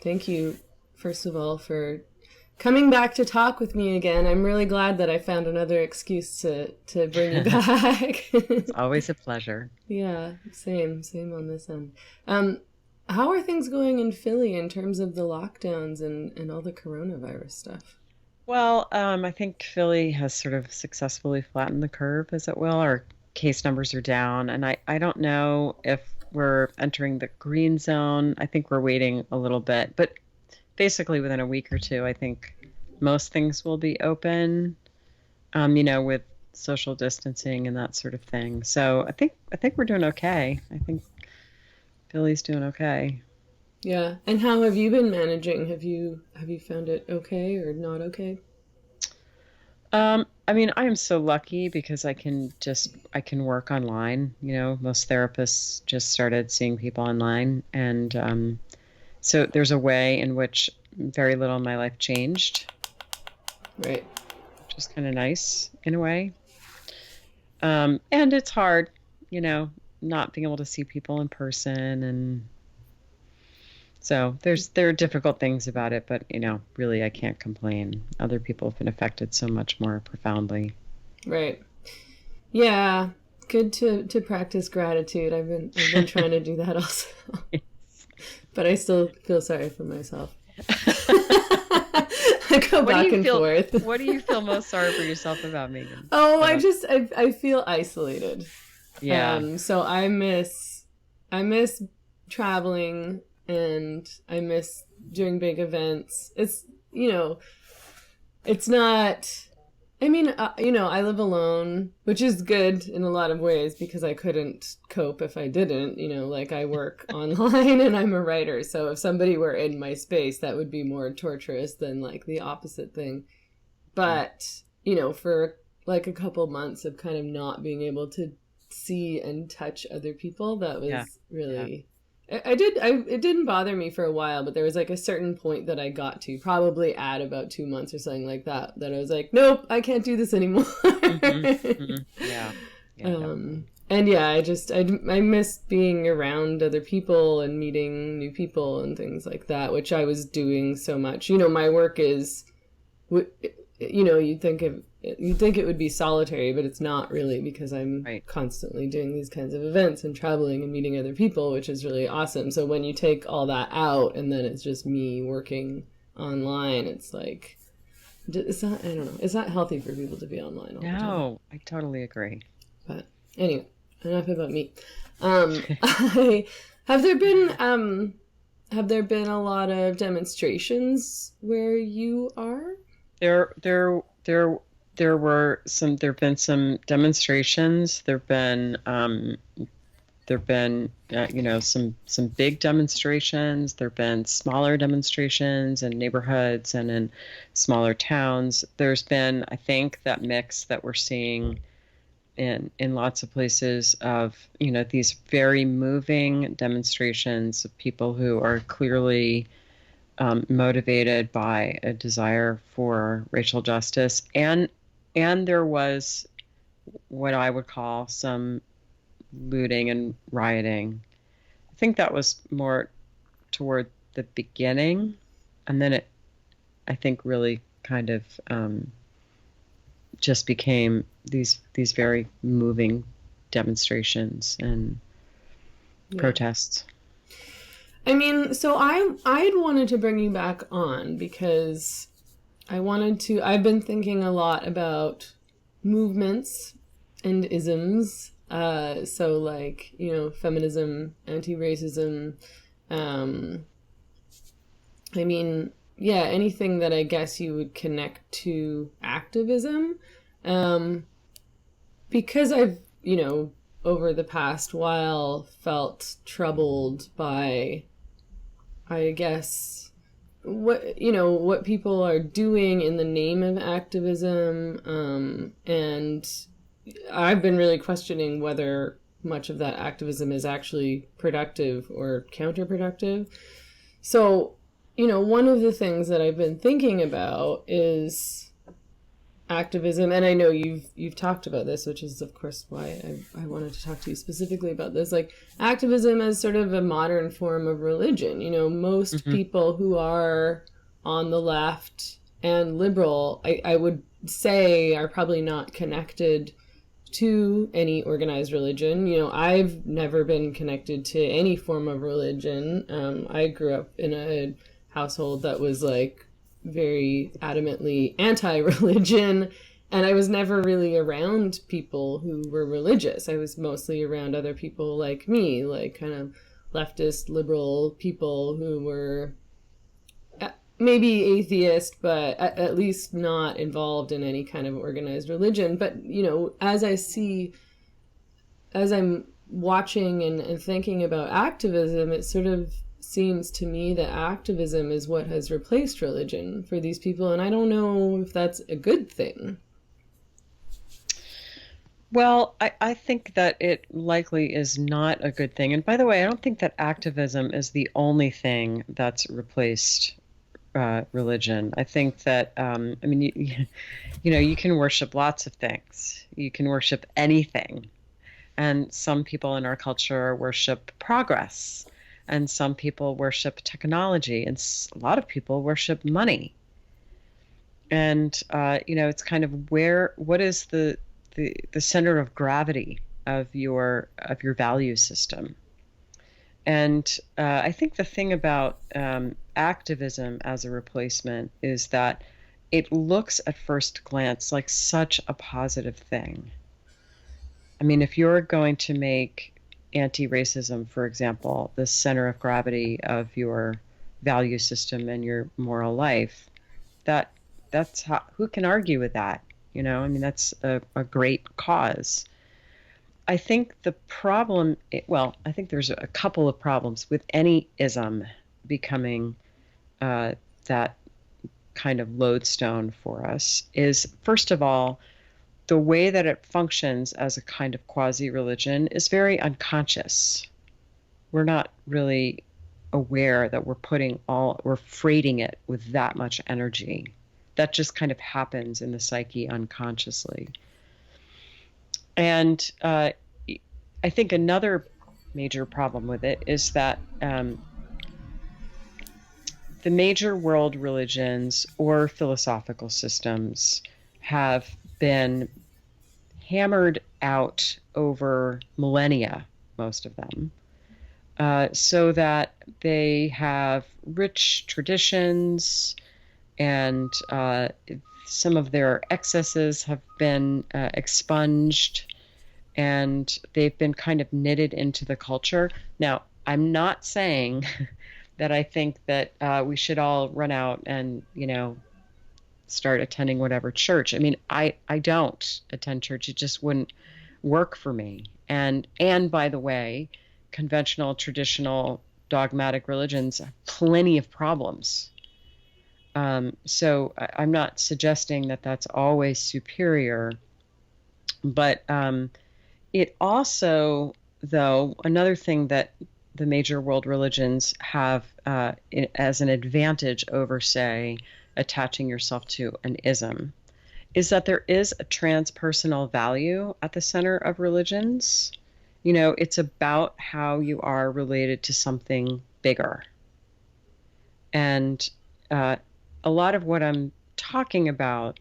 Thank you, first of all, for coming back to talk with me again. I'm really glad that I found another excuse to bring you back. It's always a pleasure. Yeah, same on this end. How are things going in Philly in terms of the lockdowns and all the coronavirus stuff? Well, I think Philly has sort of successfully flattened the curve, as it will. Our case numbers are down, and I don't know if we're entering the green zone. I think we're waiting a little bit, but basically within a week or two, I think most things will be open, with social distancing and that sort of thing. So I think we're doing okay. I think Philly's doing okay. Yeah. And how have you been managing? Have you found it okay or not okay? I mean, I am so lucky because I can work online. Most therapists just started seeing people online, and so there's a way in which very little in my life changed, Right. which is kind of nice in a way. And it's hard, you know, not being able to see people in person, and so there are difficult things about it, but really I can't complain. Other people have been affected so much more profoundly. Right. Yeah. Good to practice gratitude. I've been trying to do that also. But I still feel sorry for myself. I go What do back you and feel? forth. What do you feel most sorry for yourself about, Megan? Oh, About I feel isolated. yeah, So I miss traveling and I miss doing big events. It's not. I mean, I live alone, which is good in a lot of ways because I couldn't cope if I didn't. Like I work online and I'm a writer. So if somebody were in my space, that would be more torturous than like the opposite thing. But, for like a couple months of kind of not being able to see and touch other people, that yeah, was yeah. really. It didn't bother me for a while, but there was like a certain point that I got to, probably at about 2 months or something like that I was like, nope, I can't do this anymore. Yeah, yeah, And yeah, I miss being around other people and meeting new people and things like that, which I was doing so much. My work is you'd think it would be solitary, but it's not really because I'm right. constantly doing these kinds of events and traveling and meeting other people, which is really awesome. So when you take all that out and then it's just me working online, it's like it's not, I don't know, it's not healthy for people to be online all the time. No, I totally agree. But anyway, enough about me. I have there been a lot of demonstrations where you are? There, there, there, there have been some demonstrations. There've been some big demonstrations. There've been smaller demonstrations in neighborhoods and in smaller towns. There's been, I think, that mix that we're seeing in lots of places of these very moving demonstrations of people who are clearly motivated by a desire for racial justice, and there was what I would call some looting and rioting. I think that was more toward the beginning, and then it, I think, really kind of just became these very moving demonstrations and Yeah. protests. I mean, so I'd wanted to bring you back on because I've been thinking a lot about movements and isms. So like, feminism, anti-racism, um, I mean, yeah, anything that I guess you would connect to activism. Um, because I've, over the past while felt troubled by, I guess, what people are doing in the name of activism, and I've been really questioning whether much of that activism is actually productive or counterproductive. So, one of the things that I've been thinking about is activism, and I know you've talked about this, which is of course why I wanted to talk to you specifically about this, like activism as sort of a modern form of religion. You know, most people who are on the left and liberal, I would say, are probably not connected to any organized religion. You know, I've never been connected to any form of religion. I grew up in a household that was like very adamantly anti-religion, and I was never really around people who were religious. I was mostly around other people like me, like kind of leftist liberal people who were maybe atheist, but at least not involved in any kind of organized religion. But, you know, as I'm watching and thinking about activism, it sort of seems to me that activism is what has replaced religion for these people. And I don't know if that's a good thing. Well, I think that it likely is not a good thing. And by the way, I don't think that activism is the only thing that's replaced religion. I think that, I mean, you know, you can worship lots of things. You can worship anything. And some people in our culture worship progress. And some people worship technology. And a lot of people worship money. And, you know, it's kind of what is the center of gravity of your value system. And I think the thing about activism as a replacement is that it looks at first glance like such a positive thing. I mean, if you're going to make anti-racism, for example, the center of gravity of your value system and your moral life, that's how, who can argue with that? You know, I mean, that's a great cause. I think the problem, well, I think there's a couple of problems with any ism becoming that kind of lodestone for us is, first of all, the way that it functions as a kind of quasi-religion is very unconscious. We're not really aware that we're freighting it with that much energy. That just kind of happens in the psyche unconsciously. And I think another major problem with it is that the major world religions or philosophical systems have been hammered out over millennia, most of them, so that they have rich traditions, and some of their excesses have been expunged, and they've been kind of knitted into the culture. Now, I'm not saying that I think that we should all run out and, you know, start attending whatever church. I mean, I don't attend church. It just wouldn't work for me. And by the way, conventional, traditional, dogmatic religions have plenty of problems. So I'm not suggesting that that's always superior, but it also, though, another thing that the major world religions have as an advantage over, say, attaching yourself to an ism, is that there is a transpersonal value at the center of religions. You know, it's about how you are related to something bigger. And a lot of what I'm talking about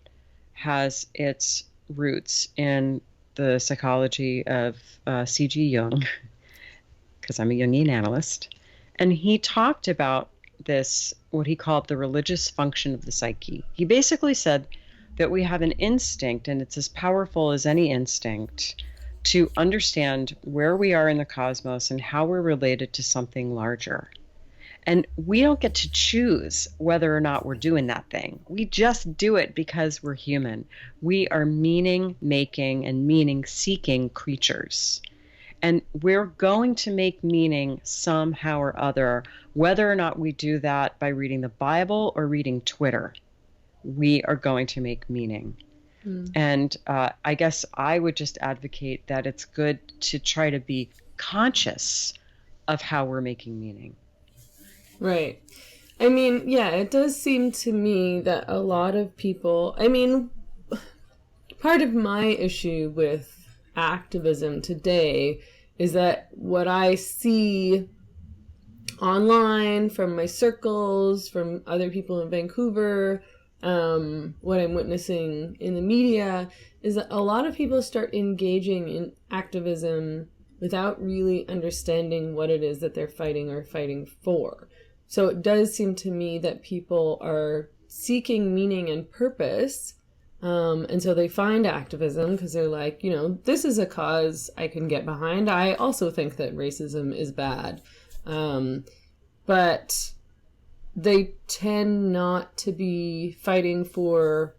has its roots in the psychology of C.G. Jung, because I'm a Jungian analyst. And he talked about this, what he called the religious function of the psyche. He basically said that we have an instinct, and it's as powerful as any instinct, to understand where we are in the cosmos and how we're related to something larger. And we don't get to choose whether or not we're doing that thing. We just do it because we're human. We are meaning-making and meaning-seeking creatures. And we're going to make meaning somehow or other, whether or not we do that by reading the Bible or reading Twitter. We are going to make meaning. And I guess I would just advocate that it's good to try to be conscious of how we're making meaning. Right. I mean, yeah, it does seem to me that a lot of people, I mean, part of my issue with activism today is that what I see online from my circles, from other people in Vancouver, what I'm witnessing in the media is that a lot of people start engaging in activism without really understanding what it is that they're fighting or fighting for. So it does seem to me that people are seeking meaning and purpose, and so they find activism because they're like, this is a cause I can get behind. I also think that racism is bad. But they tend not to be fighting for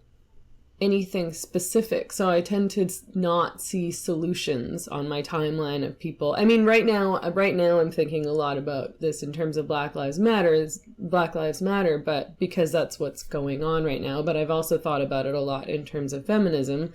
anything specific. So I tend to not see solutions on my timeline of people. I mean, right now I'm thinking a lot about this in terms of Black Lives Matter, but because that's what's going on right now. But I've also thought about it a lot in terms of feminism,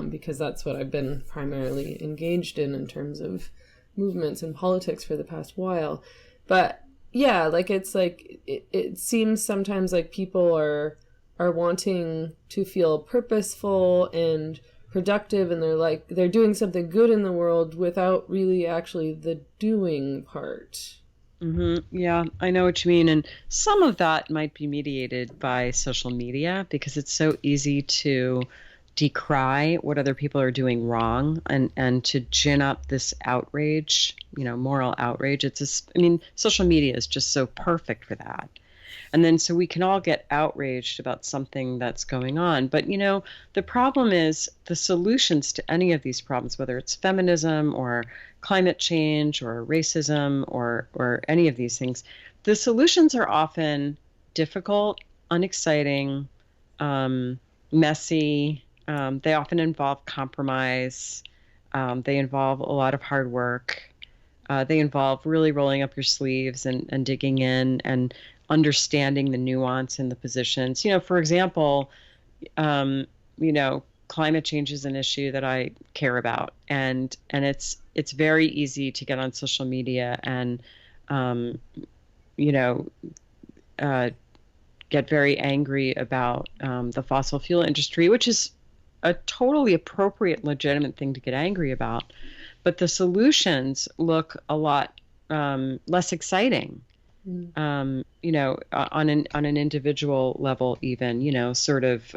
because that's what I've been primarily engaged in terms of movements and politics for the past while. But yeah, it seems sometimes like people are wanting to feel purposeful and productive, and they're doing something good in the world without really actually the doing part. Mm-hmm. Yeah, I know what you mean. And some of that might be mediated by social media because it's so easy to decry what other people are doing wrong and to gin up this outrage, moral outrage. Social media is just so perfect for that. And then so we can all get outraged about something that's going on. But, the problem is the solutions to any of these problems, whether it's feminism or climate change or racism or any of these things, the solutions are often difficult, unexciting, messy. They often involve compromise. They involve a lot of hard work. They involve really rolling up your sleeves and digging in and understanding the nuance in the positions. For example, climate change is an issue that I care about, and it's very easy to get on social media and get very angry about the fossil fuel industry, which is a totally appropriate, legitimate thing to get angry about. But the solutions look a lot less exciting. On an individual level, even, sort of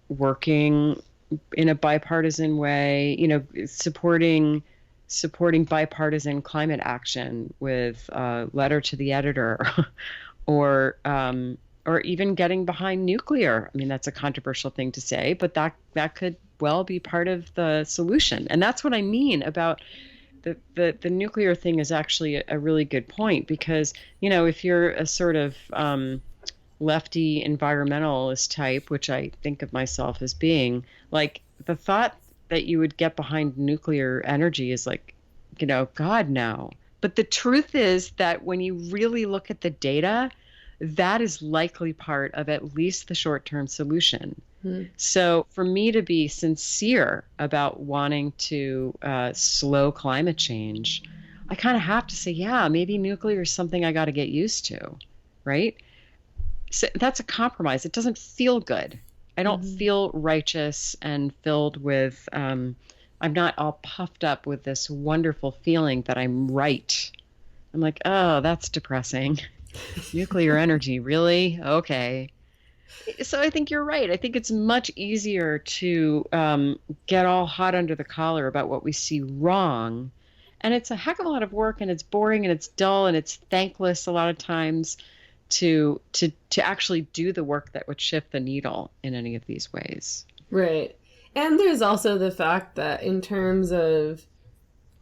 working in a bipartisan way, supporting bipartisan climate action with a letter to the editor or even getting behind nuclear. I mean, that's a controversial thing to say, but that could well be part of the solution. And that's what I mean about the nuclear thing is actually a really good point, because, if you're a sort of lefty environmentalist type, which I think of myself as being, like, the thought that you would get behind nuclear energy is like, God, no. But the truth is that when you really look at the data, that is likely part of at least the short-term solution. So for me to be sincere about wanting to slow climate change, I kind of have to say, yeah, maybe nuclear is something I got to get used to, right? So that's a compromise. It doesn't feel good. I don't feel righteous and filled with, I'm not all puffed up with this wonderful feeling that I'm right. I'm like, oh, that's depressing. Nuclear energy, really? Okay. So I think you're right. I think it's much easier to get all hot under the collar about what we see wrong. And it's a heck of a lot of work, and it's boring, and it's dull, and it's thankless a lot of times to actually do the work that would shift the needle in any of these ways. Right. And there's also the fact that in terms of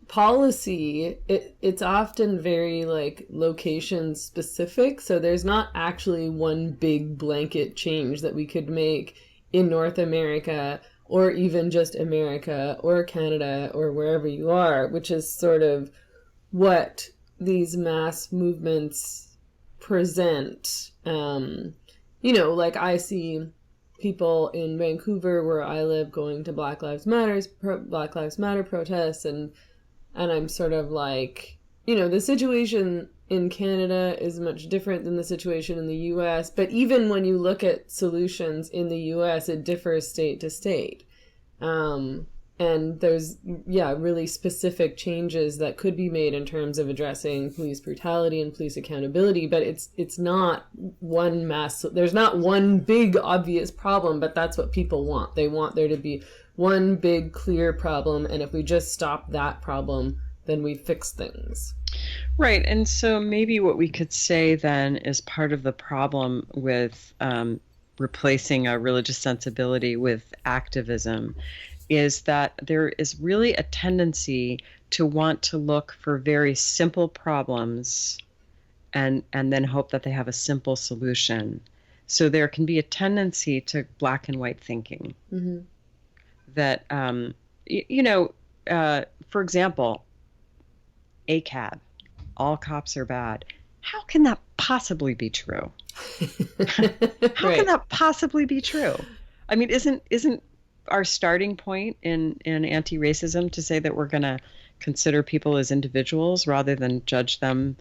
policy, it's often very location specific. So there's not actually one big blanket change that we could make in North America, or even just America or Canada or wherever you are, which is sort of what these mass movements present. I see people in Vancouver, where I live, going to Black Lives Matter protests, and I'm sort of like, the situation in Canada is much different than the situation in the US, but even when you look at solutions in the US, it differs state to state. And there's, really specific changes that could be made in terms of addressing police brutality and police accountability, but it's not one there's not one big obvious problem, but that's what people want. They want there to be one big clear problem, and if we just stop that problem, then we fix things. Right. And so maybe what we could say then is part of the problem with replacing a religious sensibility with activism is that there is really a tendency to want to look for very simple problems and then hope that they have a simple solution. So there can be a tendency to black and white thinking. Mm-hmm. That, for example, ACAB, all cops are bad. How can that possibly be true? How can that possibly be true? I mean, isn't our starting point in anti-racism to say that we're going to consider people as individuals rather than judge them,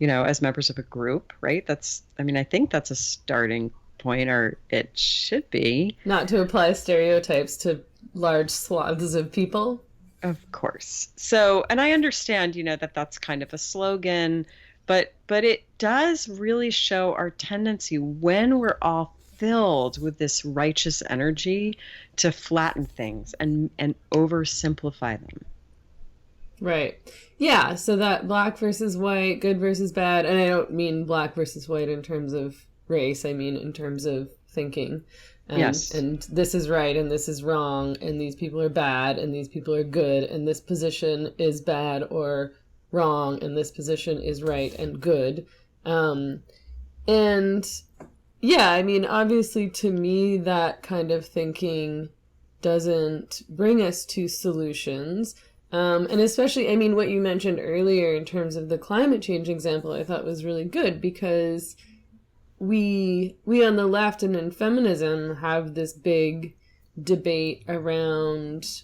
as members of a group, right? I think that's a starting point, or it should be. Not to apply stereotypes to large swaths of people. Of course. So, and I understand, that that's kind of a slogan, but it does really show our tendency when we're all filled with this righteous energy to flatten things and oversimplify them. Right. Yeah. So that black versus white, good versus bad, and I don't mean black versus white in terms of race. I mean in terms of thinking. Yes. And this is right and this is wrong, and these people are bad and these people are good, and this position is bad or wrong and this position is right and good. And yeah, I mean, obviously to me that kind of thinking doesn't bring us to solutions. And especially, I mean, what you mentioned earlier in terms of the climate change example, I thought was really good, because we on the left and in feminism have this big debate around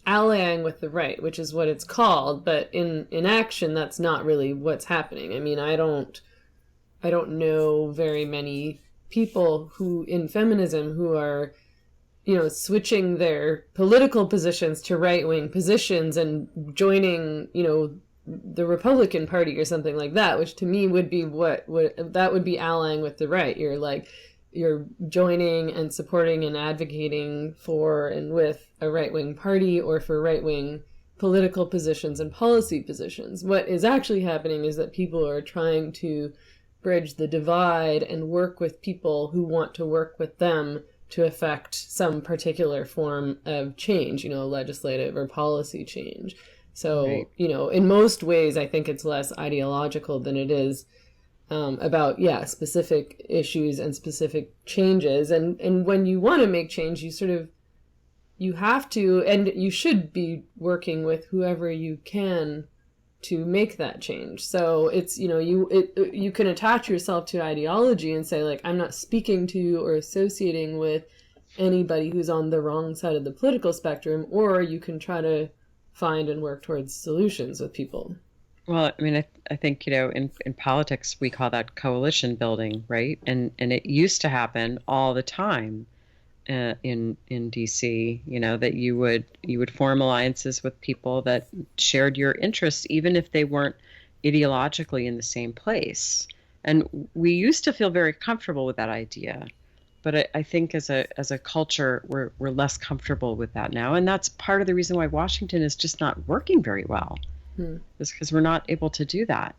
allying with the right, which is what it's called, but in action that's not really what's happening. I mean, I don't know very many people who in feminism who are switching their political positions to right-wing positions and joining the Republican Party or something like that, which to me would be that would be allying with the right. You're joining and supporting and advocating for and with a right-wing party or for right-wing political positions and policy positions. What is actually happening is that people are trying to bridge the divide and work with people who want to work with them to affect some particular form of change, legislative or policy change. So, right. In most ways, I think it's less ideological than it is about, specific issues and specific changes. And when you want to make change, you have to, and you should be working with whoever you can to make that change. So it's, you can attach yourself to ideology and say, like, I'm not speaking to or associating with anybody who's on the wrong side of the political spectrum, or you can try to find and work towards solutions with people. Well, I mean, I think, in politics, we call that coalition building, right? And it used to happen all the time in DC, that you would form alliances with people that shared your interests, even if they weren't ideologically in the same place. And we used to feel very comfortable with that idea. But I think as a culture, we're less comfortable with that now. And that's part of the reason why Washington is just not working very well. Is because we're not able to do that.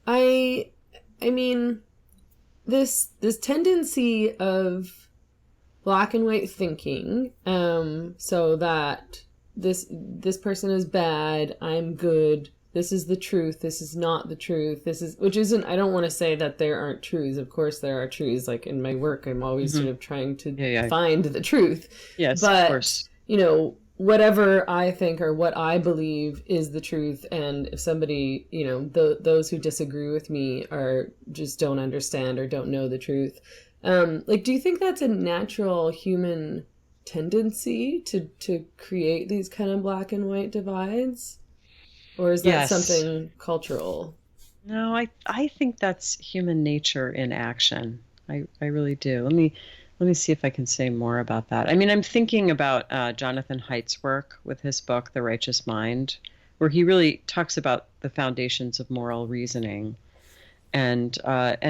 I mean, this tendency of black and white thinking, so that this person is bad, I'm good, this is the truth, this is not the truth, I don't want to say that there aren't truths. Of course there are truths. Like in my work, I'm always sort of trying to find the truth. Yes, but, of course. Whatever I think or what I believe is the truth, and if somebody, those who disagree with me just don't understand or don't know the truth. Do you think that's a natural human tendency to create these kind of black and white divides? Or is that Yes. something cultural? No, I think that's human nature in action. I really do. Let me see if I can say more about that. I mean, I'm thinking about Jonathan Haidt's work with his book, The Righteous Mind, where he really talks about the foundations of moral reasoning, and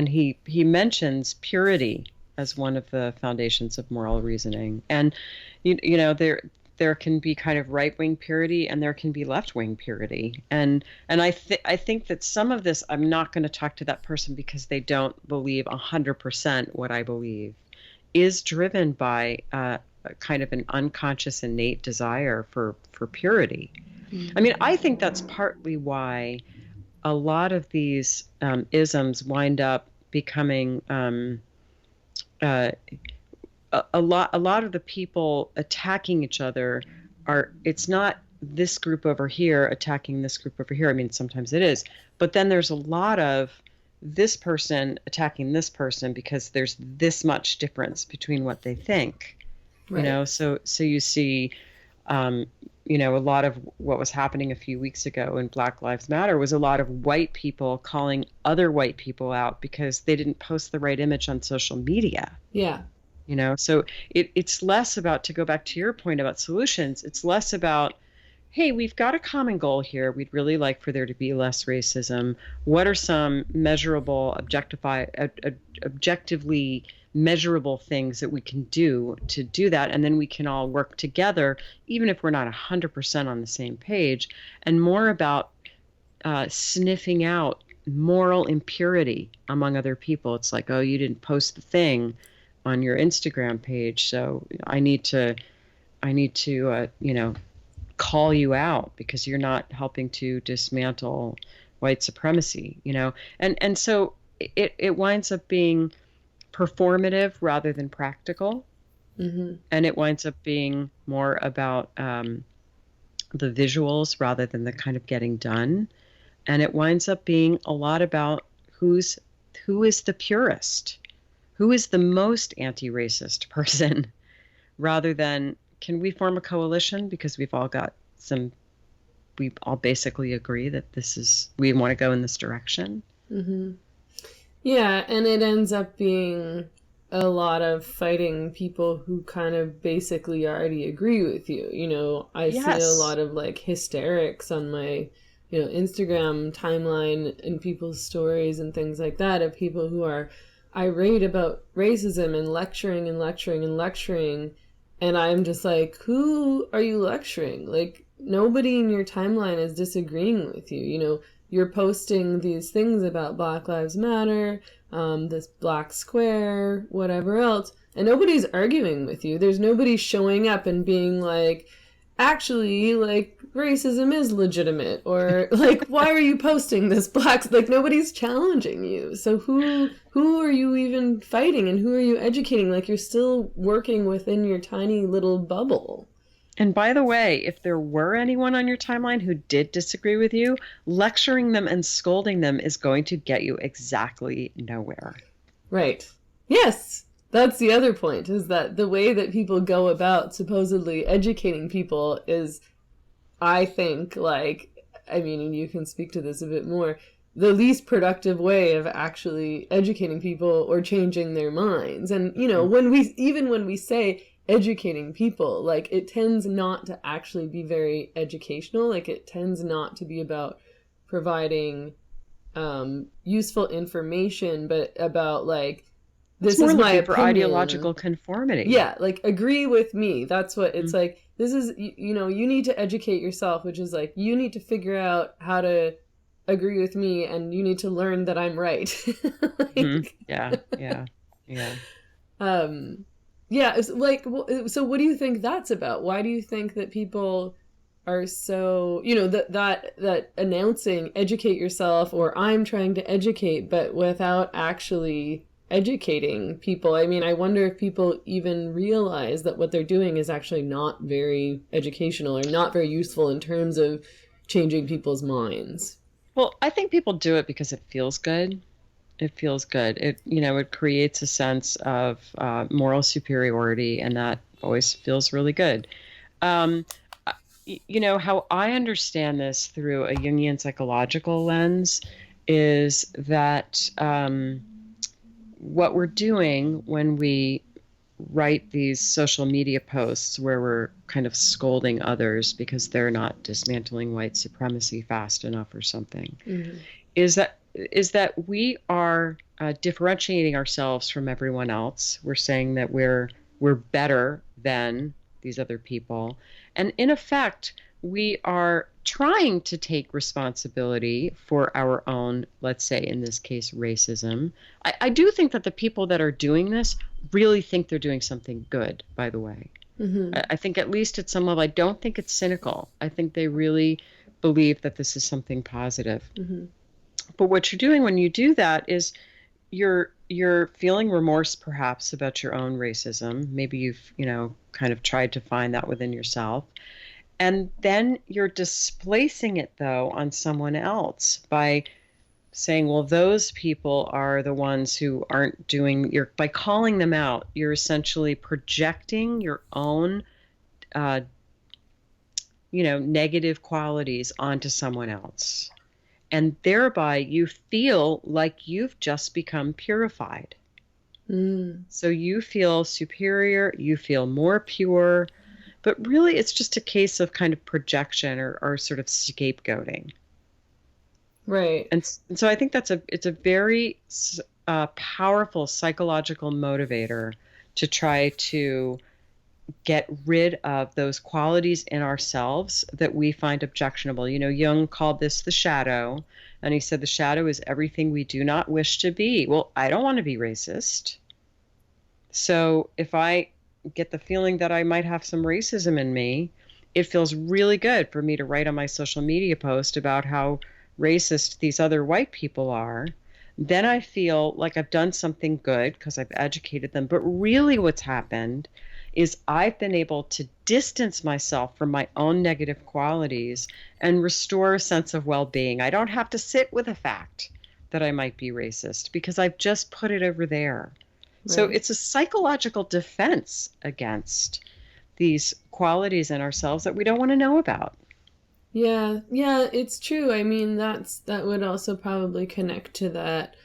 he mentions purity as one of the foundations of moral reasoning. And you know there can be kind of right-wing purity and there can be left-wing purity. And I think that some of this, I'm not going to talk to that person because they don't believe 100% what I believe, is driven by kind of an unconscious innate desire for purity. Mm-hmm. I mean, I think that's partly why a lot of these isms wind up becoming uh, a lot of the people attacking each other are, it's not this group over here attacking this group over here. I mean, sometimes it is, but then there's a lot of this person attacking this person because there's this much difference between what they think. Right. You know, so you see you know, a lot of what was happening a few weeks ago in Black Lives Matter was a lot of white people calling other white people out because they didn't post the right image on social media. Yeah. You know, so it's less about, to go back to your point about solutions, it's less about, hey, we've got a common goal here. We'd really like for there to be less racism. What are some measurable, objectively measurable things that we can do to do that? And then we can all work together, even if we're not 100% on the same page, and more about sniffing out moral impurity among other people. It's like, oh, you didn't post the thing on your Instagram page, so I need to you know, call you out because you're not helping to dismantle white supremacy, you know. And so it winds up being performative rather than practical. Mm-hmm. And it winds up being more about the visuals rather than the kind of getting done. And it winds up being a lot about who is the purist, who is the most anti-racist person, rather than, can we form a coalition because we all basically agree that we want to go in this direction. Mm-hmm. Yeah, and it ends up being a lot of fighting people who kind of basically already agree with you. You know, I see a lot of like hysterics on my, you know, Instagram timeline and people's stories and things like that of people who are irate about racism and lecturing and lecturing and lecturing. And I'm just like, who are you lecturing? Like, nobody in your timeline is disagreeing with you. You know, you're posting these things about Black Lives Matter, this black square, whatever else, and nobody's arguing with you. There's nobody showing up and being like, actually, like, racism is legitimate, or like, why are you posting this black, like, nobody's challenging you. So who are you even fighting, and who are you educating? Like, you're still working within your tiny little bubble. And by the way, if there were anyone on your timeline who did disagree with you, lecturing them and scolding them is going to get you exactly nowhere. Right. Yes. That's the other point, is that the way that people go about supposedly educating people is, I think, like, I mean, and you can speak to this a bit more, the least productive way of actually educating people or changing their minds. And, you know, when we say educating people, like, it tends not to actually be very educational. Like, it tends not to be about providing useful information, but about, like, this is my opinion. For ideological conformity. Yeah, like, agree with me. That's what it's like. This is, you know, you need to educate yourself, which is like, you need to figure out how to agree with me, and you need to learn that I'm right. Like, Yeah. Yeah, it's like, so what do you think that's about? Why do you think that people are so, you know, that announcing educate yourself, or I'm trying to educate, but without actually educating people? I mean, I wonder if people even realize that what they're doing is actually not very educational or not very useful in terms of changing people's minds. Well, I think people do it because it feels good. It feels good. It, you know, it creates a sense of moral superiority, and that always feels really good. Um, how I understand this through a Jungian psychological lens is that what we're doing when we write these social media posts where we're kind of scolding others because they're not dismantling white supremacy fast enough or something, is that we are differentiating ourselves from everyone else. We're saying that we're better than these other people, and in effect, we are trying to take responsibility for our own, let's say in this case, racism. I do think that the people that are doing this really think they're doing something good, by the way. I think at least at some level, I don't think it's cynical. I think they really believe that this is something positive. But what you're doing when you do that is you're feeling remorse perhaps about your own racism. Maybe you've, kind of tried to find that within yourself. And then you're displacing it though on someone else by saying, well, those people are the ones who aren't doing by calling them out, you're essentially projecting your own negative qualities onto someone else. And thereby you feel like you've just become purified. So you feel superior, you feel more pure, but really it's just a case of kind of projection or sort of scapegoating. Right. And so I think it's a very powerful psychological motivator to try to get rid of those qualities in ourselves that we find objectionable. Jung called this the shadow, and he said the shadow is everything we do not wish to be. Well, I don't want to be racist. So if I get the feeling that I might have some racism in me, it feels really good for me to write on my social media post about how racist these other white people are. Then I feel like I've done something good because I've educated them. But really what's happened is I've been able to distance myself from my own negative qualities and restore a sense of well-being. I don't have to sit with the fact that I might be racist because I've just put it over there. Right. So it's a psychological defense against these qualities in ourselves that we don't want to know about. Yeah, it's true. I mean, that would also probably connect to that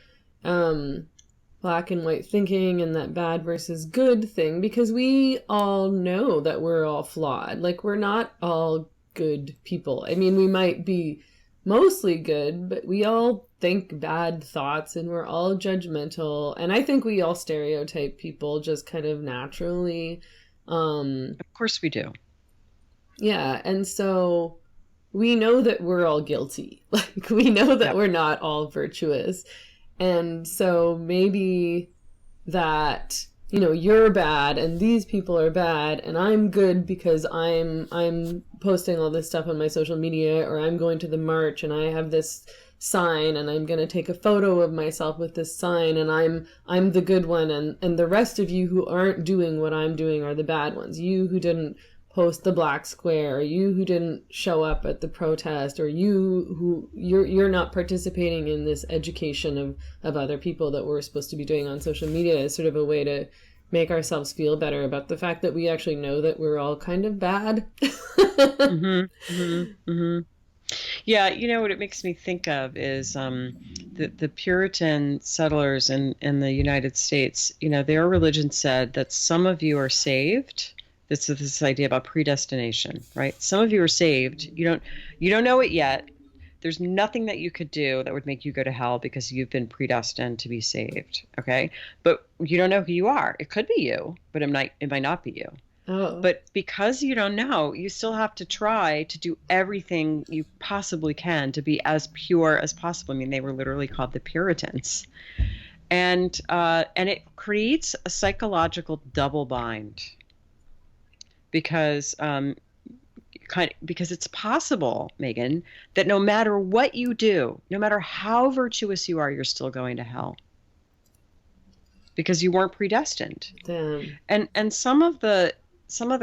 black and white thinking and that bad versus good thing, because we all know that we're all flawed. Like, we're not all good people. I mean, we might be mostly good, but we all think bad thoughts and we're all judgmental. And I think we all stereotype people just kind of naturally. Of course we do. Yeah, and so we know that we're all guilty. Like, we know that we're not all virtuous. And so maybe that, you're bad and these people are bad and I'm good because I'm posting all this stuff on my social media, or I'm going to the march and I have this sign and I'm going to take a photo of myself with this sign and I'm the good one, and the rest of you who aren't doing what I'm doing are the bad ones. You who didn't post the black square, or you who didn't show up at the protest, or you who you're not participating in this education of other people that we're supposed to be doing on social media, is sort of a way to make ourselves feel better about the fact that we actually know that we're all kind of bad. Yeah, what it makes me think of is the Puritan settlers in the United States. Their religion said that some of you are saved. This idea about predestination, right? Some of you are saved. You don't know it yet. There's nothing that you could do that would make you go to hell because you've been predestined to be saved. Okay, but you don't know who you are. It could be you, but it might not be you. Oh. But because you don't know, you still have to try to do everything you possibly can to be as pure as possible. I mean, they were literally called the Puritans, and it creates a psychological double bind. Because it's possible, Meghan, that no matter what you do, no matter how virtuous you are, you're still going to hell because you weren't predestined. Damn. And some of the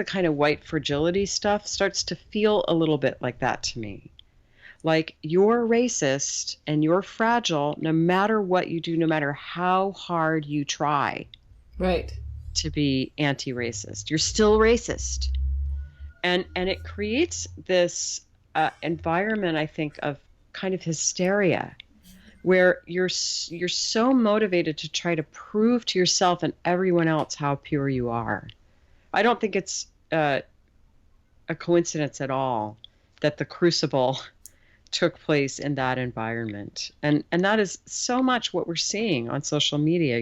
kind of white fragility stuff starts to feel a little bit like that to me. Like, you're racist and you're fragile no matter what you do, no matter how hard you try. Right. to be anti-racist. You're still racist. And it creates this environment, I think, of kind of hysteria, where you're so motivated to try to prove to yourself and everyone else how pure you are. I don't think it's a coincidence at all that the crucible took place in that environment, and that is so much what we're seeing on social media.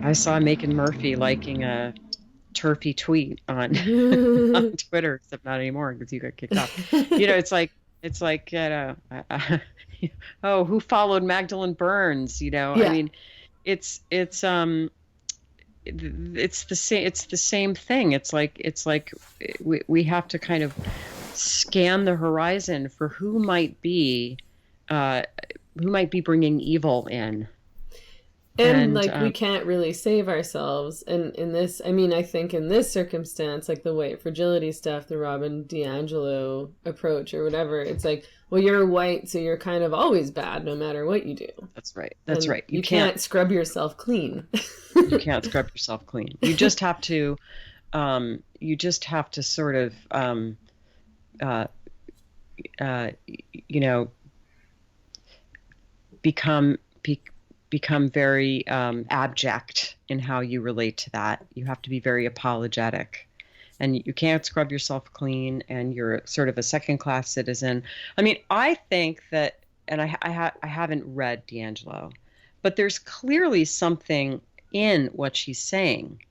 I saw Meghan Murphy liking a turfy tweet on on Twitter, except not anymore because you got kicked off. It's like oh, who followed Magdalene Burns? Yeah. I mean, it's the same thing. It's like we have to kind of scan the horizon for who might be bringing evil in. And we can't really save ourselves. And in this, I mean, I think in this circumstance, like the white fragility stuff, the Robin DiAngelo approach or whatever, it's like, well, you're white, so you're kind of always bad no matter what you do. That's right. That's right. You can't scrub yourself clean. You can't scrub yourself clean. You just have to, sort of, become very abject in how you relate to that. You have to be very apologetic, and you can't scrub yourself clean, and you're sort of a second-class citizen. I mean, I think that, and I haven't read DiAngelo, but there's clearly something in what she's saying.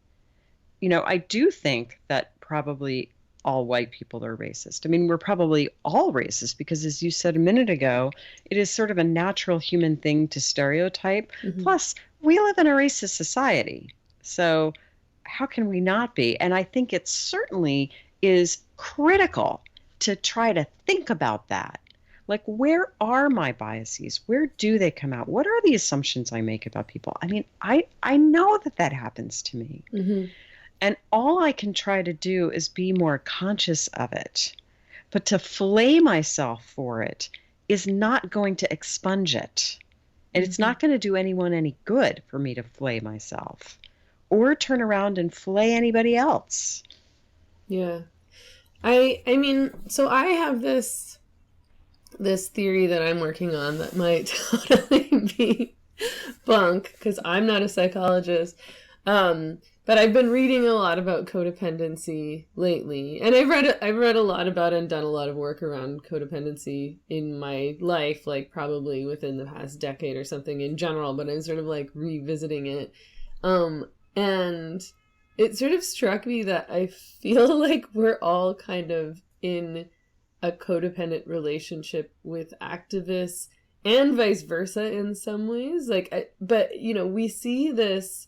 I do think that probably all white people are racist. I mean, we're probably all racist because, as you said a minute ago, it is sort of a natural human thing to stereotype. Mm-hmm. Plus, we live in a racist society. So how can we not be? And I think it certainly is critical to try to think about that. Like, where are my biases? Where do they come out? What are the assumptions I make about people? I mean, I know that happens to me. Mm-hmm. And all I can try to do is be more conscious of it. But to flay myself for it is not going to expunge it. And it's not going to do anyone any good for me to flay myself or turn around and flay anybody else. Yeah. I mean, so I have this theory that I'm working on that might totally be bunk because I'm not a psychologist. But I've been reading a lot about codependency lately, and I've read a lot about it and done a lot of work around codependency in my life, like probably within the past decade or something in general, but I'm sort of like revisiting it. And it sort of struck me that I feel like we're all kind of in a codependent relationship with activists and vice versa in some ways. But we see this.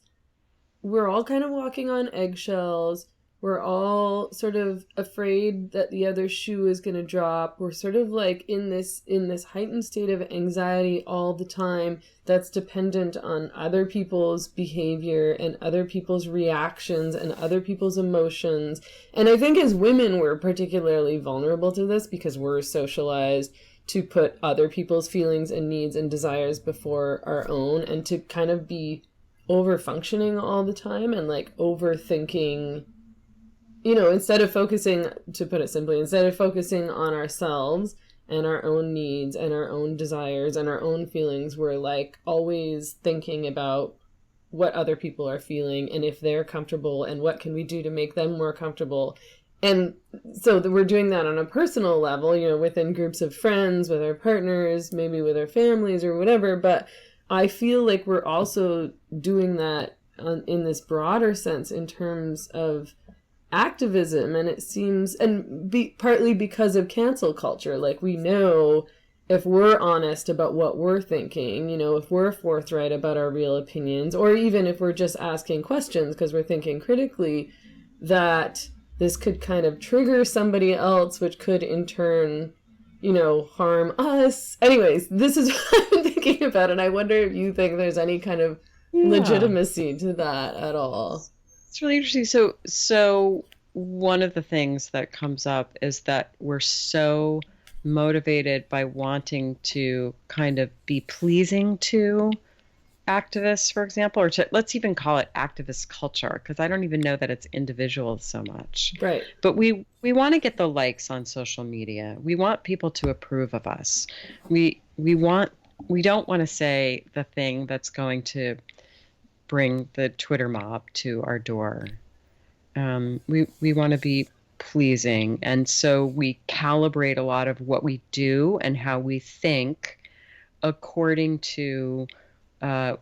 We're all kind of walking on eggshells. We're all sort of afraid that the other shoe is going to drop. We're sort of like in this heightened state of anxiety all the time that's dependent on other people's behavior and other people's reactions and other people's emotions. And I think as women, we're particularly vulnerable to this because we're socialized to put other people's feelings and needs and desires before our own and to kind of be over functioning all the time and like overthinking, instead of focusing, to put it simply, instead of focusing on ourselves and our own needs and our own desires and our own feelings, we're like always thinking about what other people are feeling and if they're comfortable and what can we do to make them more comfortable. And so we're doing that on a personal level, within groups of friends, with our partners, maybe with our families or whatever, but I feel like we're also doing that in this broader sense in terms of activism, and it seems, partly because of cancel culture, like we know if we're honest about what we're thinking, if we're forthright about our real opinions, or even if we're just asking questions because we're thinking critically, that this could kind of trigger somebody else, which could in turn harm us. Anyways, this is what I'm thinking about, and I wonder if you think there's any kind of legitimacy to that at all. It's really interesting. So one of the things that comes up is that we're so motivated by wanting to kind of be pleasing to activists, for example, or to, let's even call it activist culture, because I don't even know that it's individuals so much. Right. But we want to get the likes on social media. We want people to approve of us. We don't want to say the thing that's going to bring the Twitter mob to our door. We want to be pleasing, and so we calibrate a lot of what we do and how we think according to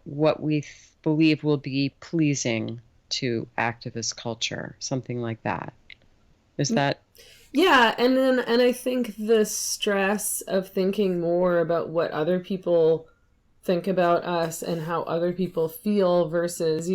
what we believe will be pleasing to activist culture, something like that. Is that? Yeah, and I think the stress of thinking more about what other people think about us and how other people feel versus,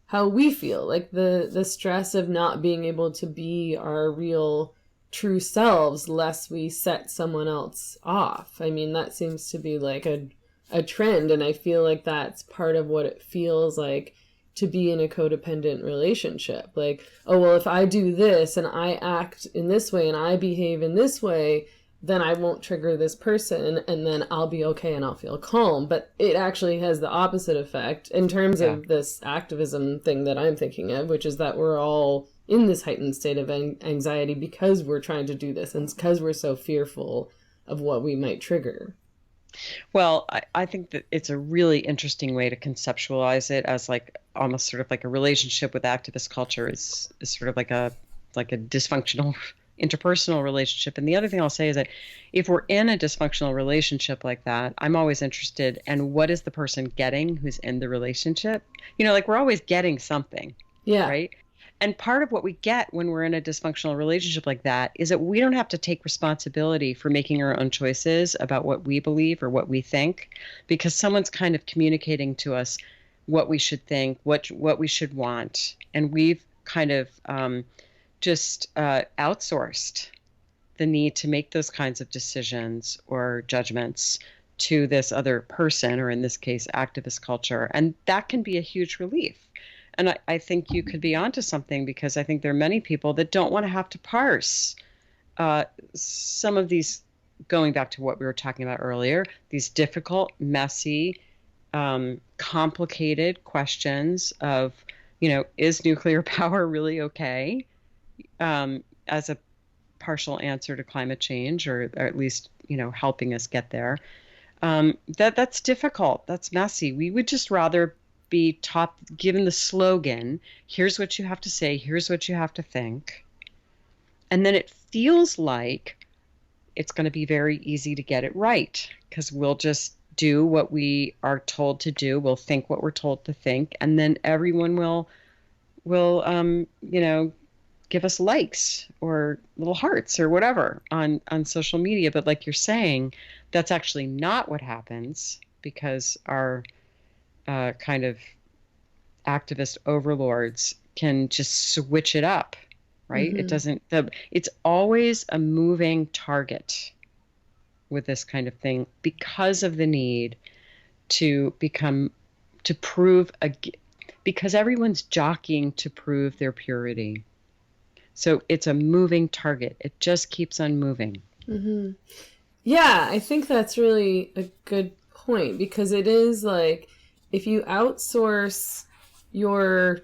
how we feel. Like the stress of not being able to be our real true selves lest we set someone else off. I mean, that seems to be like a trend, and I feel like that's part of what it feels like to be in a codependent relationship. Like, oh, well, if I do this and I act in this way and I behave in this way, then I won't trigger this person and then I'll be okay and I'll feel calm. But it actually has the opposite effect in terms of this activism thing that I'm thinking of, which is that we're all in this heightened state of anxiety because we're trying to do this and because we're so fearful of what we might trigger. Well, I think that it's a really interesting way to conceptualize it as like almost sort of like a relationship with activist culture is sort of like a dysfunctional interpersonal relationship. And the other thing I'll say is that if we're in a dysfunctional relationship like that, I'm always interested in what is the person getting who's in the relationship. Like we're always getting something. Yeah. Right. And part of what we get when we're in a dysfunctional relationship like that is that we don't have to take responsibility for making our own choices about what we believe or what we think, because someone's kind of communicating to us what we should think, what we should want. And we've kind of just outsourced the need to make those kinds of decisions or judgments to this other person, or in this case, activist culture. And that can be a huge relief. And I think you could be onto something, because I think there are many people that don't want to have to parse some of these, going back to what we were talking about earlier, these difficult, messy, complicated questions of, is nuclear power really okay as a partial answer to climate change, or at least, helping us get there. That's difficult. That's messy. We would just rather be taught, given the slogan, here's what you have to say, here's what you have to think. And then it feels like it's going to be very easy to get it right, because we'll just do what we are told to do. We'll think what we're told to think. And then everyone will give us likes or little hearts or whatever on social media. But like you're saying, that's actually not what happens, because our kind of activist overlords can just switch it up, right? Mm-hmm. It doesn't, it's always a moving target with this kind of thing, because of the need to prove, because everyone's jockeying to prove their purity. So it's a moving target. It just keeps on moving. Mm-hmm. Yeah, I think that's really a good point, because it is like, if you outsource your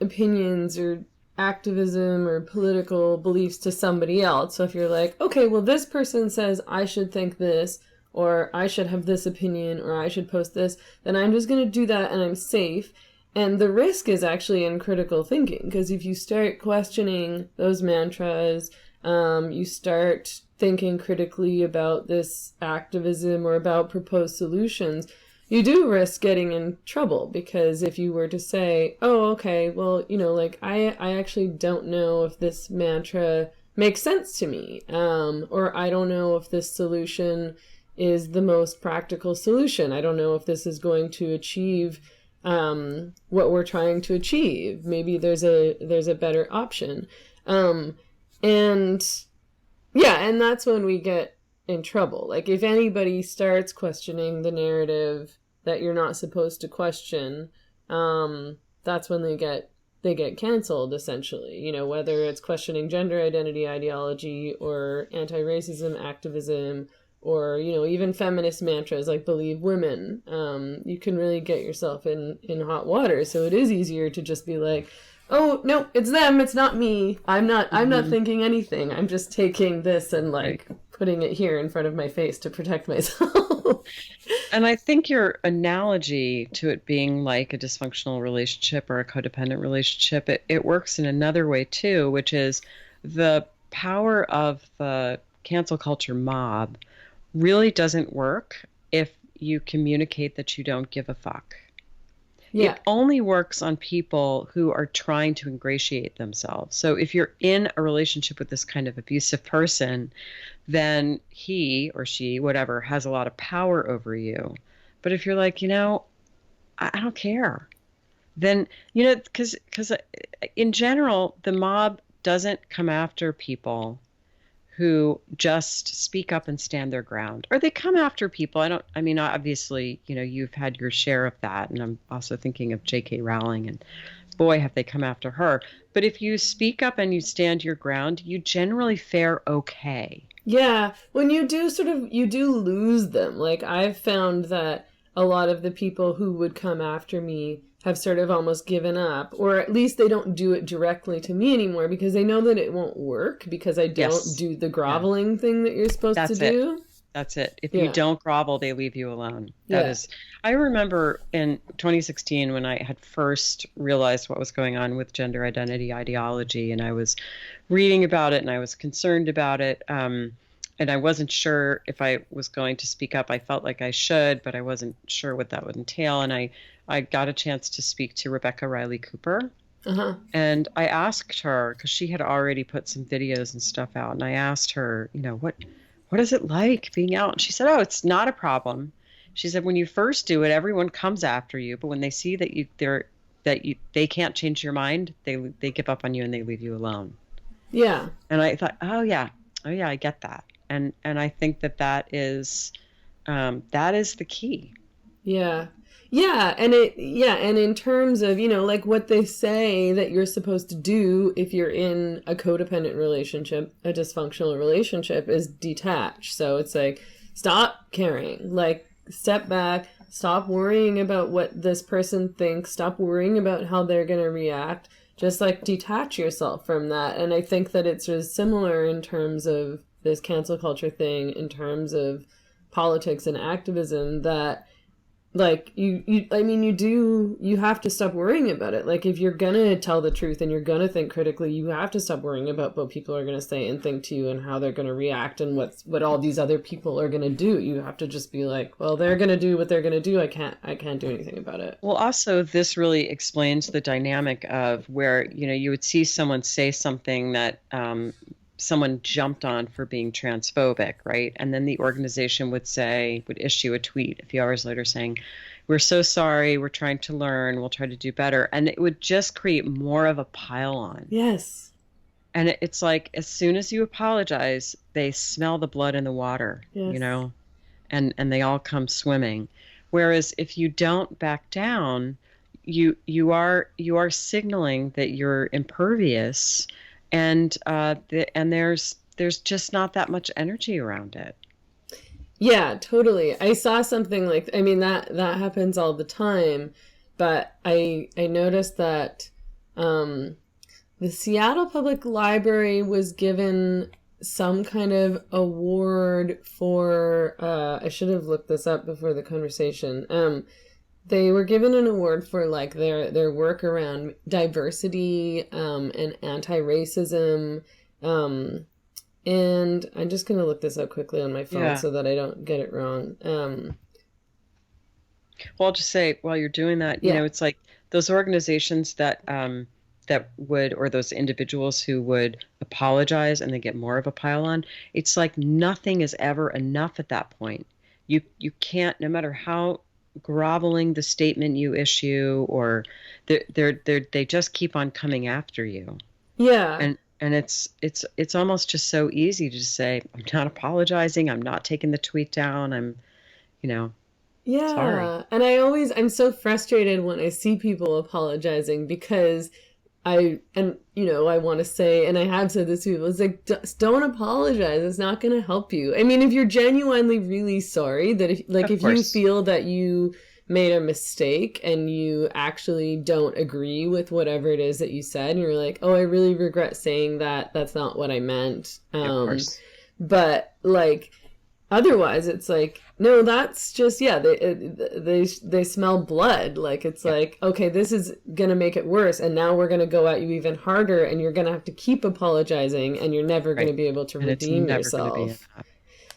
opinions or activism or political beliefs to somebody else, so if you're like, okay, well, this person says I should think this, or I should have this opinion, or I should post this, then I'm just going to do that and I'm safe. And the risk is actually in critical thinking, because if you start questioning those mantras, you start thinking critically about this activism or about proposed solutions, you do risk getting in trouble. Because if you were to say, oh, okay, well, like I actually don't know if this mantra makes sense to me, or I don't know if this solution is the most practical solution. I don't know if this is going to achieve what we're trying to achieve. Maybe there's a better option. And that's when we get in trouble. Like, if anybody starts questioning the narrative that you're not supposed to question, that's when they get canceled, essentially. Whether it's questioning gender identity ideology or anti-racism activism or even feminist mantras like believe women. You can really get yourself in hot water. So it is easier to just be like, oh no, it's them, it's not me. I'm not thinking anything. I'm just taking this and like putting it here in front of my face to protect myself. And I think your analogy to it being like a dysfunctional relationship or a codependent relationship, it works in another way too, which is the power of the cancel culture mob really doesn't work if you communicate that you don't give a fuck. Yeah. It only works on people who are trying to ingratiate themselves. So if you're in a relationship with this kind of abusive person, then he or she, whatever, has a lot of power over you. But if you're like, I don't care, then, because in general, the mob doesn't come after people who just speak up and stand their ground, or they come after people. Obviously, you've had your share of that. And I'm also thinking of J.K. Rowling, and boy, have they come after her. But if you speak up and you stand your ground, you generally fare okay. Yeah. When you do you do lose them. Like I've found that a lot of the people who would come after me have sort of almost given up, or at least they don't do it directly to me anymore because they know that it won't work because I don't do the groveling thing that you're supposed to do. That's it. If you don't grovel, they leave you alone. I remember in 2016 when I had first realized what was going on with gender identity ideology, and I was reading about it and I was concerned about it. And I wasn't sure if I was going to speak up. I felt like I should, but I wasn't sure what that would entail. And I got a chance to speak to Rebecca Riley Cooper. And I asked her, because she had already put some videos and stuff out, and I asked her, what is it like being out? And she said, oh, it's not a problem. She said, when you first do it, everyone comes after you, but when they see that they can't change your mind, they give up on you and they leave you alone. Yeah. And I thought, oh yeah, I get that. And I think that is the key. Yeah. Yeah. And and in terms of, like what they say that you're supposed to do if you're in a codependent relationship, a dysfunctional relationship, is detach. So it's like, stop caring, like step back, stop worrying about what this person thinks, stop worrying about how they're going to react, just like detach yourself from that. And I think that it's similar in terms of this cancel culture thing, in terms of politics and activism, that like you have to stop worrying about it. Like if you're gonna tell the truth and you're gonna think critically, you have to stop worrying about what people are gonna say and think to you and how they're gonna react and what all these other people are gonna do. You have to just be like, well, they're gonna do what they're gonna do. I can't do anything about it. Well, also this really explains the dynamic of where, you would see someone say something that someone jumped on for being transphobic, right? And then the organization would issue a tweet a few hours later saying, we're so sorry, we're trying to learn, we'll try to do better. And it would just create more of a pile on. Yes. And it's like, as soon as you apologize, they smell the blood in the water, and they all come swimming. Whereas if you don't back down, you are signaling that you're impervious. And there's just not that much energy around it. Yeah, totally. I saw something like, that happens all the time, but I noticed that the Seattle Public Library was given some kind of award for, I should have looked this up before the conversation. They were given an award for like their work around diversity and anti-racism. And I'm just going to look this up quickly on my phone so that I don't get it wrong. Well, I'll just say while you're doing that, it's like those organizations that would, or those individuals who would apologize and they get more of a pile on, it's like nothing is ever enough at that point. You can't, no matter how groveling the statement you issue, or they just keep on coming after you. Yeah. And it's almost just so easy to just say, I'm not apologizing, I'm not taking the tweet down, I'm sorry. And I'm so frustrated when I see people apologizing, because I want to say, and I have said this to people, it's like, just don't apologize. It's not going to help you. I mean, if you're genuinely really sorry, that if you feel that you made a mistake and you actually don't agree with whatever it is that you said, and you're like, oh, I really regret saying that. That's not what I meant. Of course. But like, otherwise, it's like, no, that's just, yeah, they smell blood. Like, it's like, okay, this is going to make it worse. And now we're going to go at you even harder, and you're going to have to keep apologizing, and you're never going to be able to redeem yourself.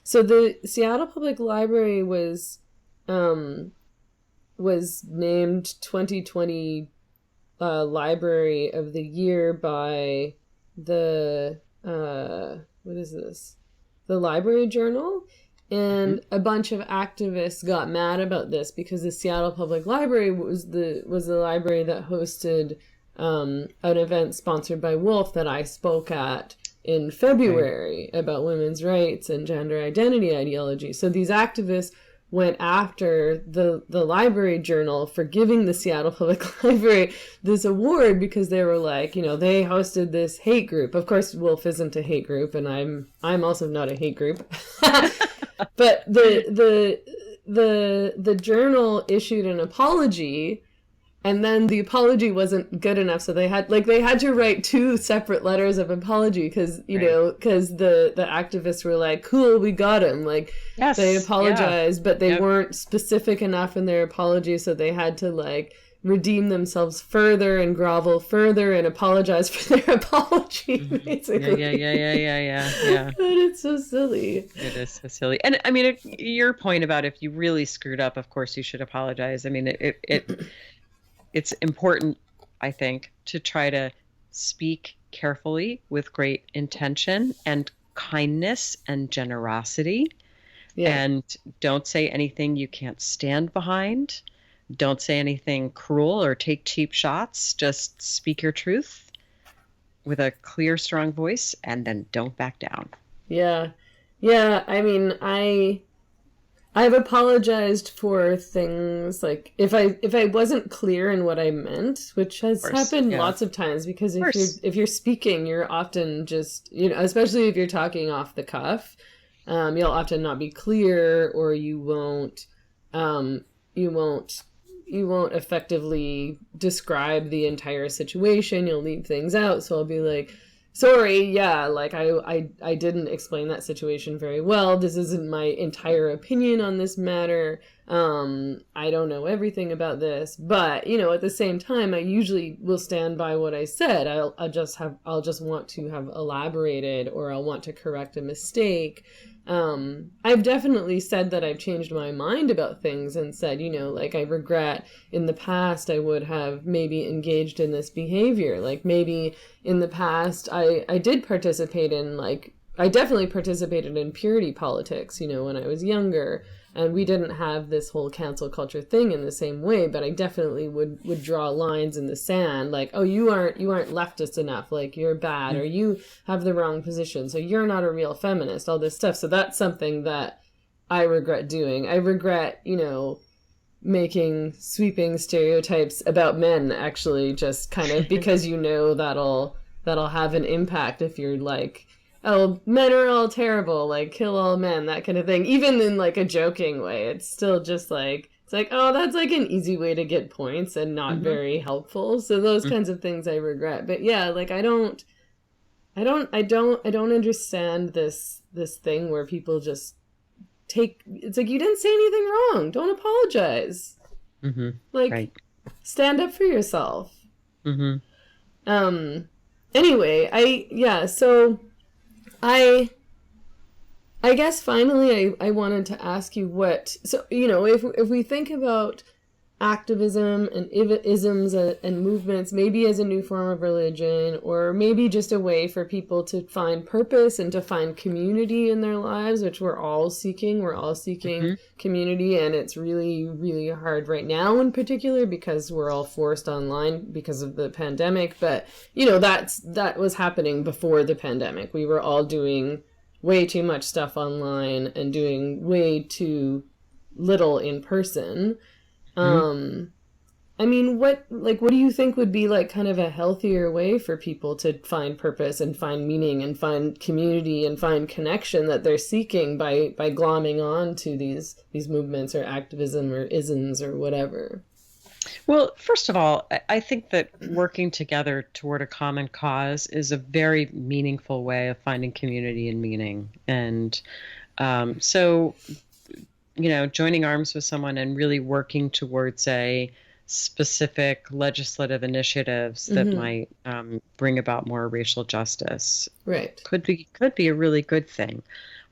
So the Seattle Public Library was named 2020 Library of the Year by the, what is this? The Library Journal. And a bunch of activists got mad about this because the Seattle Public Library was the library that hosted an event sponsored by Wolf that I spoke at in February about women's rights and gender identity ideology. So these activists went after the Library Journal for giving the Seattle Public Library this award because they were like, they hosted this hate group. Of course, Wolf isn't a hate group, and I'm also not a hate group. But the journal issued an apology, and then the apology wasn't good enough, so they had to write 2 separate letters of apology because because the activists were like, cool, we got him, like, yes, they apologized, but they weren't specific enough in their apology, so they had to like redeem themselves further and grovel further and apologize for their apology, basically. Yeah. But it's so silly. It is so silly. And I mean, your point about if you really screwed up, of course you should apologize. I mean, it's important, I think, to try to speak carefully with great intention and kindness and generosity. Yeah. And don't say anything you can't stand behind. Don't say anything cruel or take cheap shots. Just speak your truth with a clear, strong voice, and then don't back down. Yeah. Yeah, I mean, I've apologized for things like if I wasn't clear in what I meant, which has happened lots of times, because if you're speaking, you're often just, especially if you're talking off the cuff, you'll often not be clear, or you won't effectively describe the entire situation. You'll leave things out. So I'll be like, sorry, yeah, like I didn't explain that situation very well. This isn't my entire opinion on this matter. I don't know everything about this, but at the same time, I usually will stand by what I said. I'll just want to have elaborated, or I'll want to correct a mistake. I've definitely said that I've changed my mind about things and said, like, I regret in the past I would have maybe engaged in this behavior. Like, maybe in the past I did participate in, like, I definitely participated in purity politics, when I was younger. And we didn't have this whole cancel culture thing in the same way, but I definitely would draw lines in the sand, like, oh, you aren't leftist enough, like, you're bad, or you have the wrong position, so you're not a real feminist, all this stuff. So that's something that I regret doing. I regret, making sweeping stereotypes about men, actually, just kind of because that'll have an impact if you're like, oh, men are all terrible, like, kill all men, that kind of thing. Even in, like, a joking way, it's still just like, it's like, oh, that's like an easy way to get points and not very helpful. So those kinds of things I regret. But yeah, like, I don't understand this thing where people just it's like, you didn't say anything wrong, don't apologize. Like, stand up for yourself. Anyway, so I guess finally I wanted to ask you if we think about activism and isms and movements, maybe as a new form of religion, or maybe just a way for people to find purpose and to find community in their lives, which we're all seeking. We're all seeking community, and it's really, really hard right now in particular because we're all forced online because of the pandemic. But, that was happening before the pandemic. We were all doing way too much stuff online and doing way too little in person. I mean, what do you think would be like kind of a healthier way for people to find purpose and find meaning and find community and find connection that they're seeking by glomming on to these movements or activism or isms or whatever? Well, first of all, I think that working together toward a common cause is a very meaningful way of finding community and meaning. And so, joining arms with someone and really working towards a specific legislative initiatives that might bring about more racial justice Right. could be a really good thing.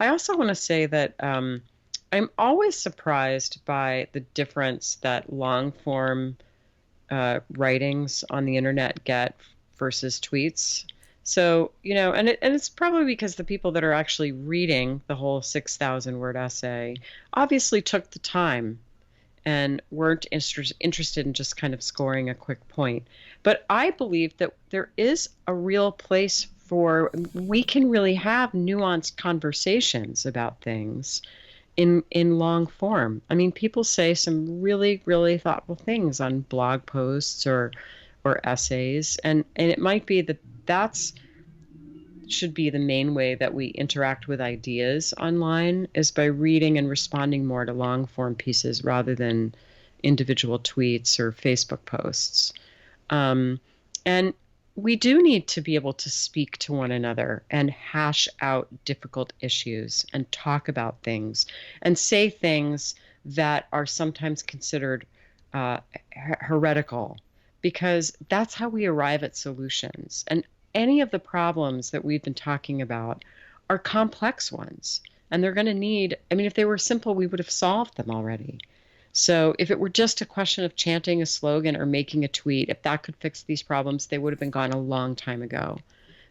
I also want to say that I'm always surprised by the difference that long form writings on the internet get versus tweets. So, and it's probably because the people that are actually reading the whole 6,000 word essay obviously took the time and weren't interested in just kind of scoring a quick point. But I believe that there is a real place we can really have nuanced conversations about things in long form. I mean, people say some really, really thoughtful things on blog posts or essays, and it might be that's should be the main way that we interact with ideas online, is by reading and responding more to long form pieces rather than individual tweets or Facebook posts. And we do need to be able to speak to one another and hash out difficult issues and talk about things and say things that are sometimes considered heretical, because that's how we arrive at solutions. And any of the problems that we've been talking about are complex ones, and they're going to need, I mean, if they were simple, we would have solved them already. So if it were just a question of chanting a slogan or making a tweet, if that could fix these problems, they would have been gone a long time ago.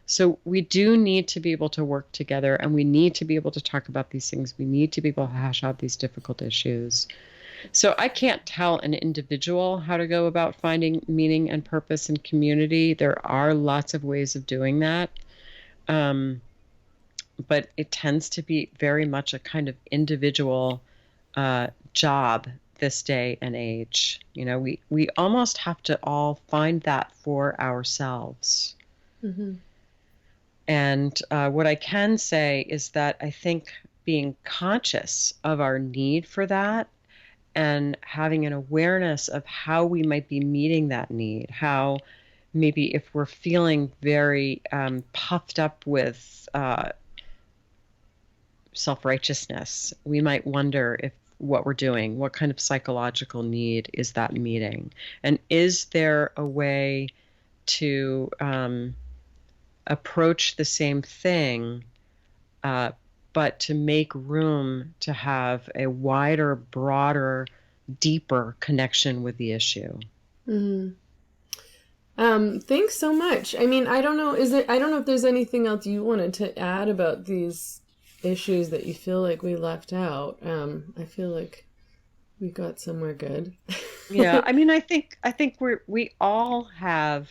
So we do need to be able to work together, and we need to be able to talk about these things. We need to be able to hash out these difficult issues. So I can't tell an individual how to go about finding meaning and purpose and community. There are lots of ways of doing that. But it tends to be very much a kind of individual job this day and age. We almost have to all find that for ourselves. Mm-hmm. And what I can say is that I think being conscious of our need for that and having an awareness of how we might be meeting that need, how maybe if we're feeling very puffed up with self-righteousness, we might wonder if what we're doing, what kind of psychological need is that meeting? And is there a way to approach the same thing, but to make room to have a wider, broader, deeper connection with the issue? Mm-hmm. Thanks so much. I mean, I don't know if there's anything else you wanted to add about these issues that you feel like we left out. I feel like we got somewhere good. Yeah, I mean, I think we all have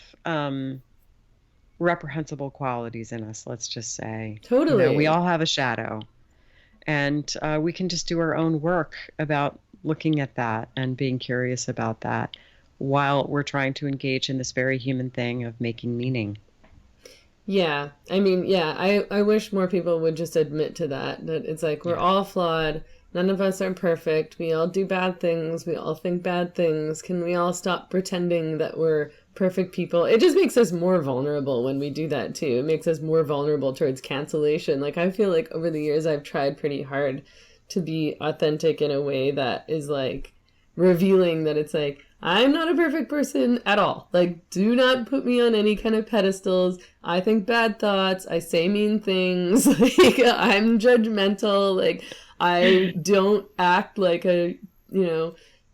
reprehensible qualities in us, let's just say. Totally. We all have a shadow, and we can just do our own work about looking at that and being curious about that while we're trying to engage in this very human thing of making meaning. Yeah. I mean, yeah, I wish more people would just admit to that it's like we're all flawed. None of us are perfect. We all do bad things. We all think bad things. Can we all stop pretending that we're perfect people? It just makes us more vulnerable when we do that too. It makes us more vulnerable towards cancellation. Like, I feel like over the years I've tried pretty hard to be authentic in a way that is like revealing that it's like, I'm not a perfect person at all. Like, do not put me on any kind of pedestals. I think bad thoughts. I say mean things. Like, I'm judgmental. Like, I don't act like a,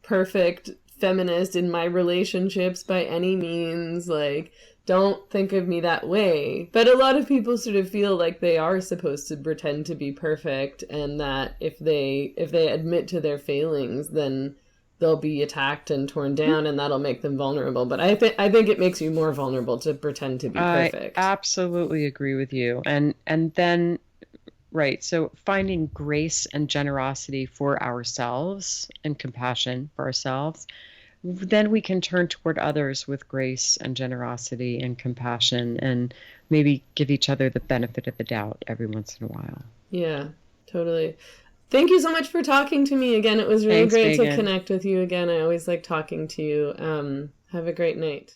perfect feminist in my relationships by any means. Like, don't think of me that way. But a lot of people sort of feel like they are supposed to pretend to be perfect, and that if they admit to their failings, then they'll be attacked and torn down, and that'll make them vulnerable. But I think it makes you more vulnerable to pretend to be perfect. I absolutely agree with you. And then, right, so finding grace and generosity for ourselves and compassion for ourselves then we can turn toward others with grace and generosity and compassion, and maybe give each other the benefit of the doubt every once in a while. Yeah, totally. Thank you so much for talking to me again. It was really Thanks, great Meghan. to connect with you again. I always like talking to you. Have a great night.